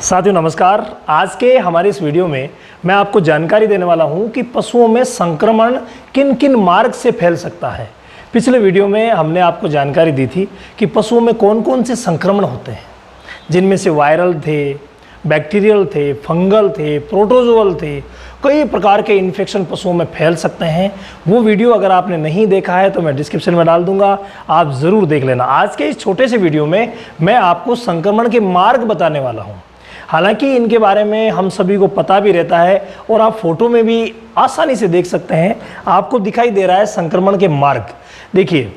साथियों नमस्कार। आज के हमारे इस वीडियो में मैं आपको जानकारी देने वाला हूं कि पशुओं में संक्रमण किन किन मार्ग से फैल सकता है। पिछले वीडियो में हमने आपको जानकारी दी थी कि पशुओं में कौन कौन से संक्रमण होते हैं, जिनमें से वायरल थे, बैक्टीरियल थे, फंगल थे, प्रोटोजोअल थे। कई प्रकार के इन्फेक्शन पशुओं में फैल सकते हैं। वो वीडियो अगर आपने नहीं देखा है तो मैं डिस्क्रिप्शन में डाल दूंगा, आप ज़रूर देख लेना। आज के इस छोटे से वीडियो में मैं आपको संक्रमण के मार्ग बताने वाला हूँ। हालांकि इनके बारे में हम सभी को पता भी रहता है और आप फोटो में भी आसानी से देख सकते हैं। आपको दिखाई दे रहा है संक्रमण के मार्ग। देखिए,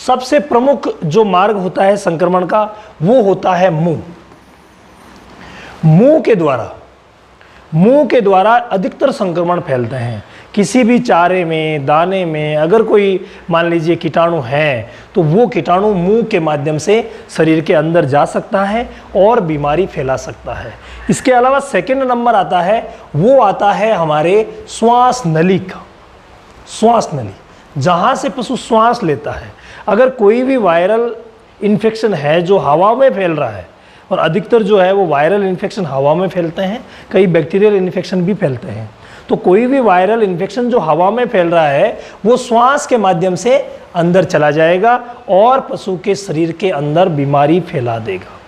सबसे प्रमुख जो मार्ग होता है संक्रमण का वो होता है मुंह। मुंह के द्वारा अधिकतर संक्रमण फैलते हैं। किसी भी चारे में, दाने में अगर कोई मान लीजिए कीटाणु है तो वो कीटाणु मुंह के माध्यम से शरीर के अंदर जा सकता है और बीमारी फैला सकता है। इसके अलावा सेकंड नंबर आता है, वो आता है हमारे श्वास नली का। श्वास नली, जहाँ से पशु श्वास लेता है। अगर कोई भी वायरल इन्फेक्शन है जो हवा में फैल रहा है, और अधिकतर जो है वो वायरल इन्फेक्शन हवा में फैलते हैं, कई बैक्टीरियल इन्फेक्शन भी फैलते हैं। तो कोई भी वायरल इन्फेक्शन जो हवा में फैल रहा है वो श्वास के माध्यम से अंदर चला जाएगा और पशु के शरीर के अंदर बीमारी फैला देगा।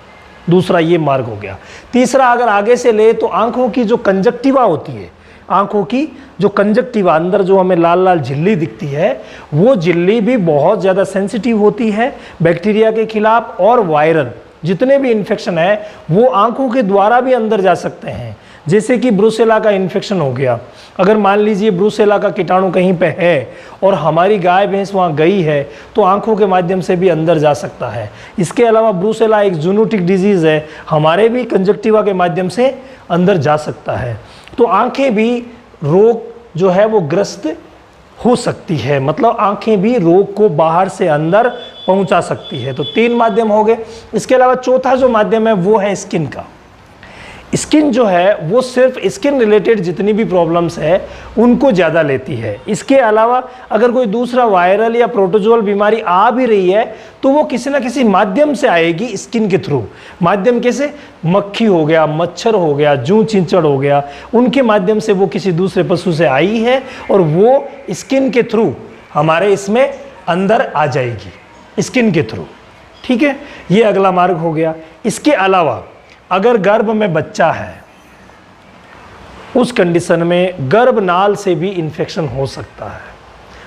दूसरा ये मार्ग हो गया। तीसरा अगर आगे से ले तो आंखों की जो कंजक्टिवा होती है, आंखों की जो कंजक्टिवा, अंदर जो हमें लाल लाल झिल्ली दिखती है, वो झिल्ली भी बहुत ज़्यादा सेंसिटिव होती है बैक्टीरिया के खिलाफ। और वायरल जितने भी इन्फेक्शन है वो आंखों के द्वारा भी अंदर जा सकते हैं। जैसे कि ब्रूसेला का इन्फेक्शन हो गया। अगर मान लीजिए ब्रूसेला का कीटाणु कहीं पे है और हमारी गाय भैंस वहाँ गई है तो आंखों के माध्यम से भी अंदर जा सकता है। इसके अलावा ब्रूसेला एक जूनोटिक डिजीज़ है, हमारे भी कंजक्टिवा के माध्यम से अंदर जा सकता है। तो आंखें भी रोग जो है वो ग्रस्त हो सकती है, मतलब आंखें भी रोग को बाहर से अंदर पहुंचा सकती है। तो 3 माध्यम हो गए। इसके अलावा चौथा जो माध्यम है वो है स्किन का। स्किन जो है वो सिर्फ स्किन रिलेटेड जितनी भी प्रॉब्लम्स है उनको ज़्यादा लेती है। इसके अलावा अगर कोई दूसरा वायरल या प्रोटोजोअल बीमारी आ भी रही है तो वो किसी ना किसी माध्यम से आएगी, स्किन के थ्रू। माध्यम कैसे? मक्खी हो गया, मच्छर हो गया, जूं चिंचड़ हो गया, उनके माध्यम से वो किसी दूसरे पशु से आई है और वो स्किन के थ्रू हमारे इसमें अंदर आ जाएगी, स्किन के थ्रू। ठीक है, ये अगला मार्ग हो गया। इसके अलावा अगर गर्भ में बच्चा है, उस कंडीशन में गर्भनाल से भी इन्फेक्शन हो सकता है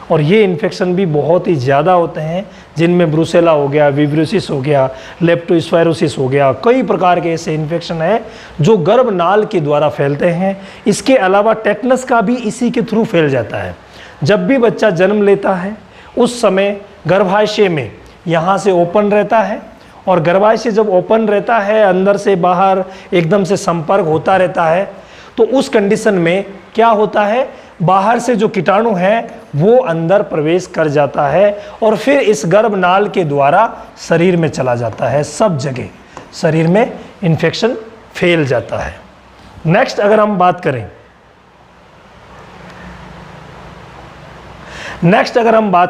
और ये इन्फेक्शन भी बहुत ही ज़्यादा होते हैं, जिनमें ब्रूसेला हो गया, विब्रियोसिस हो गया, लेप्टोस्पायरोसिस हो गया। कई प्रकार के ऐसे इन्फेक्शन हैं जो गर्भनाल के द्वारा फैलते हैं। इसके अलावा टेटनस का भी इसी के थ्रू फैल जाता है। जब भी बच्चा जन्म लेता है उस समय गर्भाशय में यहाँ से ओपन रहता है और गर्भाशय जब ओपन रहता है, अंदर से बाहर एकदम से संपर्क होता रहता है, तो उस कंडीशन में क्या होता है, बाहर से जो कीटाणु है वो अंदर प्रवेश कर जाता है और फिर इस गर्भनाल के द्वारा शरीर में चला जाता है। सब जगह शरीर में इन्फेक्शन फैल जाता है। नेक्स्ट अगर हम बात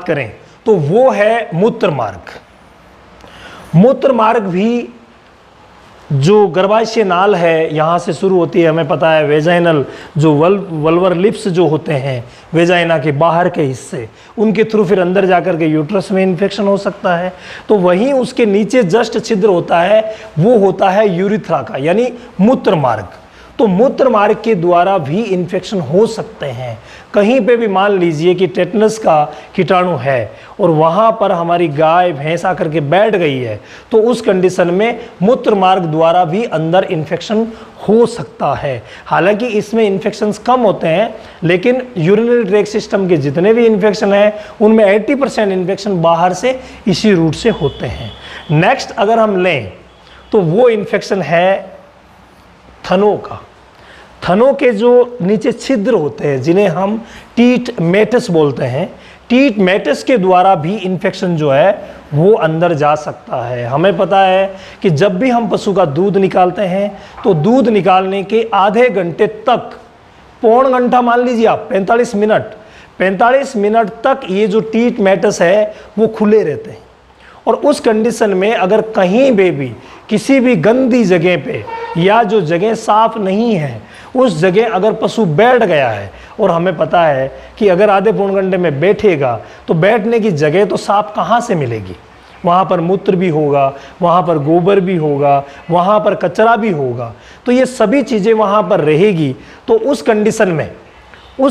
करें तो वो है मूत्र मार्ग। मूत्र मार्ग भी जो गर्भाशय नाल है यहाँ से शुरू होती है। हमें पता है वेजाइनल जो वल्वर लिप्स जो होते हैं, वेजाइना के बाहर के हिस्से, उनके थ्रू फिर अंदर जाकर के यूट्रस में इन्फेक्शन हो सकता है। तो वहीं उसके नीचे जस्ट छिद्र होता है, वो होता है यूरिथ्रा का, यानी मूत्र मार्ग। तो मूत्र मार्ग के द्वारा भी इन्फेक्शन हो सकते हैं। कहीं पे भी मान लीजिए कि टेटनस का कीटाणु है और वहाँ पर हमारी गाय भैंस आकर के बैठ गई है, तो उस कंडीशन में मूत्र मार्ग द्वारा भी अंदर इन्फेक्शन हो सकता है। हालांकि इसमें इन्फेक्शंस कम होते हैं, लेकिन यूरिनरी ट्रैक्ट सिस्टम के जितने भी इन्फेक्शन हैं उनमें 80% इन्फेक्शन बाहर से इसी रूट से होते हैं। नेक्स्ट अगर हम लें तो वो इन्फेक्शन है थनों का। थनों के जो नीचे छिद्र होते हैं जिन्हें हम टीट मेटस बोलते हैं, टीट मेटस के द्वारा भी इन्फेक्शन जो है वो अंदर जा सकता है। हमें पता है कि जब भी हम पशु का दूध निकालते हैं तो दूध निकालने के आधे घंटे तक, पौन घंटा मान लीजिए आप, 45 मिनट तक ये जो टीट मेटस है वो खुले रहते हैं और उस कंडीशन में अगर कहीं भी किसी भी गंदी जगह पे या जो जगह साफ नहीं है उस जगह अगर पशु बैठ गया है, और हमें पता है कि अगर आधे पौन घंटे में बैठेगा तो बैठने की जगह तो साफ कहाँ से मिलेगी, वहाँ पर मूत्र भी होगा, वहाँ पर गोबर भी होगा, वहाँ पर कचरा भी होगा, तो ये सभी चीज़ें वहाँ पर रहेगी। तो उस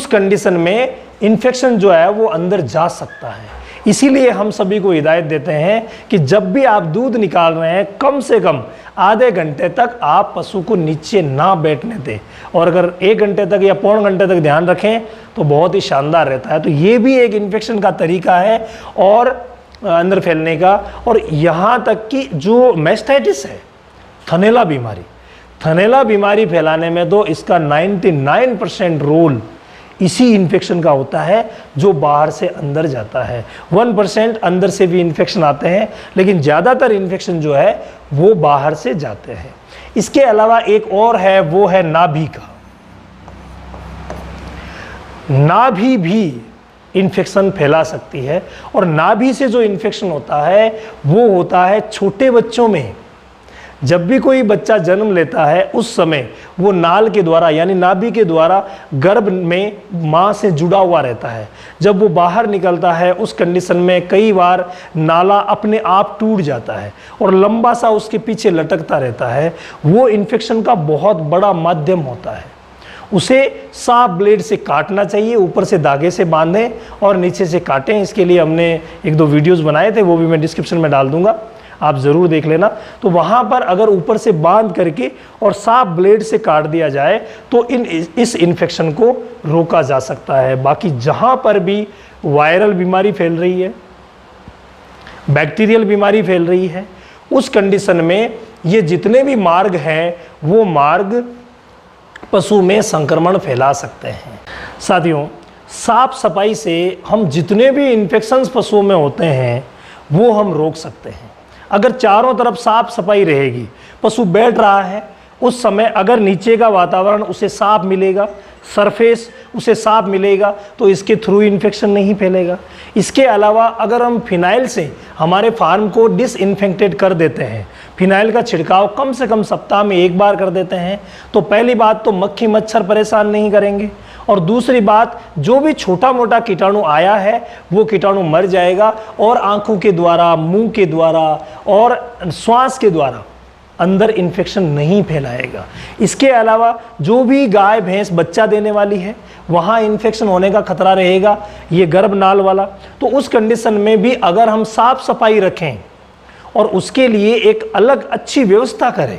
कंडीशन में इन्फेक्शन जो है वो अंदर जा सकता है। इसीलिए हम सभी को हिदायत देते हैं कि जब भी आप दूध निकाल रहे हैं कम से कम आधे घंटे तक आप पशु को नीचे ना बैठने दें, और अगर 1 घंटे तक या पौन घंटे तक ध्यान रखें तो बहुत ही शानदार रहता है। तो ये भी एक इन्फेक्शन का तरीका है और अंदर फैलने का। और यहाँ तक कि जो मैस्टाइटिस है, थनैला बीमारी फैलाने में तो इसका 99% रोल इसी इन्फेक्शन का होता है जो बाहर से अंदर जाता है। 1% अंदर से भी इन्फेक्शन आते हैं, लेकिन ज़्यादातर इन्फेक्शन जो है वो बाहर से जाते हैं। इसके अलावा एक और है, वो है नाभि का। नाभि भी इन्फेक्शन फैला सकती है, और नाभि से जो इन्फेक्शन होता है वो होता है छोटे बच्चों में। जब भी कोई बच्चा जन्म लेता है उस समय वो नाल के द्वारा यानी नाभि के द्वारा गर्भ में माँ से जुड़ा हुआ रहता है। जब वो बाहर निकलता है उस कंडीशन में कई बार नाला अपने आप टूट जाता है और लंबा सा उसके पीछे लटकता रहता है। वो इन्फेक्शन का बहुत बड़ा माध्यम होता है। उसे साफ ब्लेड से काटना चाहिए, ऊपर से धागे से बांधें और नीचे से काटें। इसके लिए हमने 1-2 वीडियोज़ बनाए थे, वो भी मैं डिस्क्रिप्शन में डाल दूंगा, आप ज़रूर देख लेना। तो वहाँ पर अगर ऊपर से बांध करके और साफ ब्लेड से काट दिया जाए तो इस इन्फेक्शन को रोका जा सकता है। बाकी जहाँ पर भी वायरल बीमारी फैल रही है, बैक्टीरियल बीमारी फैल रही है, उस कंडीशन में ये जितने भी मार्ग हैं वो मार्ग पशु में संक्रमण फैला सकते हैं। साथियों, साफ सफाई से हम जितने भी इन्फेक्शंस पशुओं में होते हैं वो हम रोक सकते हैं। अगर चारों तरफ साफ सफाई रहेगी, पशु बैठ रहा है उस समय अगर नीचे का वातावरण उसे साफ मिलेगा, सरफेस उसे साफ मिलेगा, तो इसके थ्रू इन्फेक्शन नहीं फैलेगा। इसके अलावा अगर हम फिनाइल से हमारे फार्म को डिसइंफेक्टेड कर देते हैं, फिनाइल का छिड़काव कम से कम सप्ताह में 1 बार कर देते हैं, तो पहली बात तो मक्खी मच्छर परेशान नहीं करेंगे, और दूसरी बात जो भी छोटा मोटा कीटाणु आया है वो कीटाणु मर जाएगा और आंखों के द्वारा, मुंह के द्वारा और श्वास के द्वारा अंदर इन्फेक्शन नहीं फैलाएगा। इसके अलावा जो भी गाय भैंस बच्चा देने वाली है वहाँ इन्फेक्शन होने का खतरा रहेगा, ये गर्भनाल वाला। तो उस कंडीशन में भी अगर हम साफ सफाई रखें और उसके लिए एक अलग अच्छी व्यवस्था करें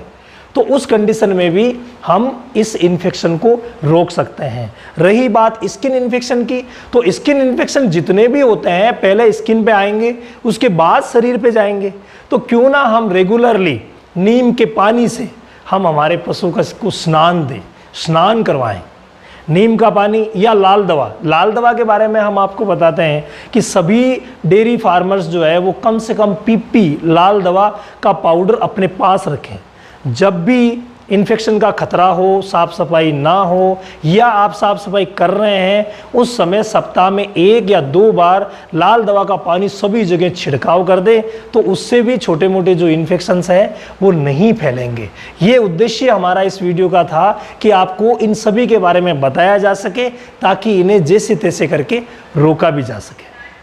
तो उस कंडीशन में भी हम इस इन्फेक्शन को रोक सकते हैं। रही बात स्किन इन्फेक्शन की, तो स्किन इन्फेक्शन जितने भी होते हैं पहले स्किन पे आएंगे, उसके बाद शरीर पे जाएंगे। तो क्यों ना हम रेगुलरली नीम के पानी से हम हमारे पशु को स्नान करवाएं। नीम का पानी या लाल दवा के बारे में हम आपको बताते हैं कि सभी डेयरी फार्मर्स जो है वो कम से कम PP लाल दवा का पाउडर अपने पास रखें। जब भी इन्फेक्शन का खतरा हो, साफ सफाई ना हो या आप साफ सफाई कर रहे हैं उस समय सप्ताह में 1 या 2 बार लाल दवा का पानी सभी जगह छिड़काव कर दें, तो उससे भी छोटे मोटे जो इन्फेक्शंस हैं वो नहीं फैलेंगे। ये उद्देश्य हमारा इस वीडियो का था कि आपको इन सभी के बारे में बताया जा सके ताकि इन्हें जैसे तैसे करके रोका भी जा सके।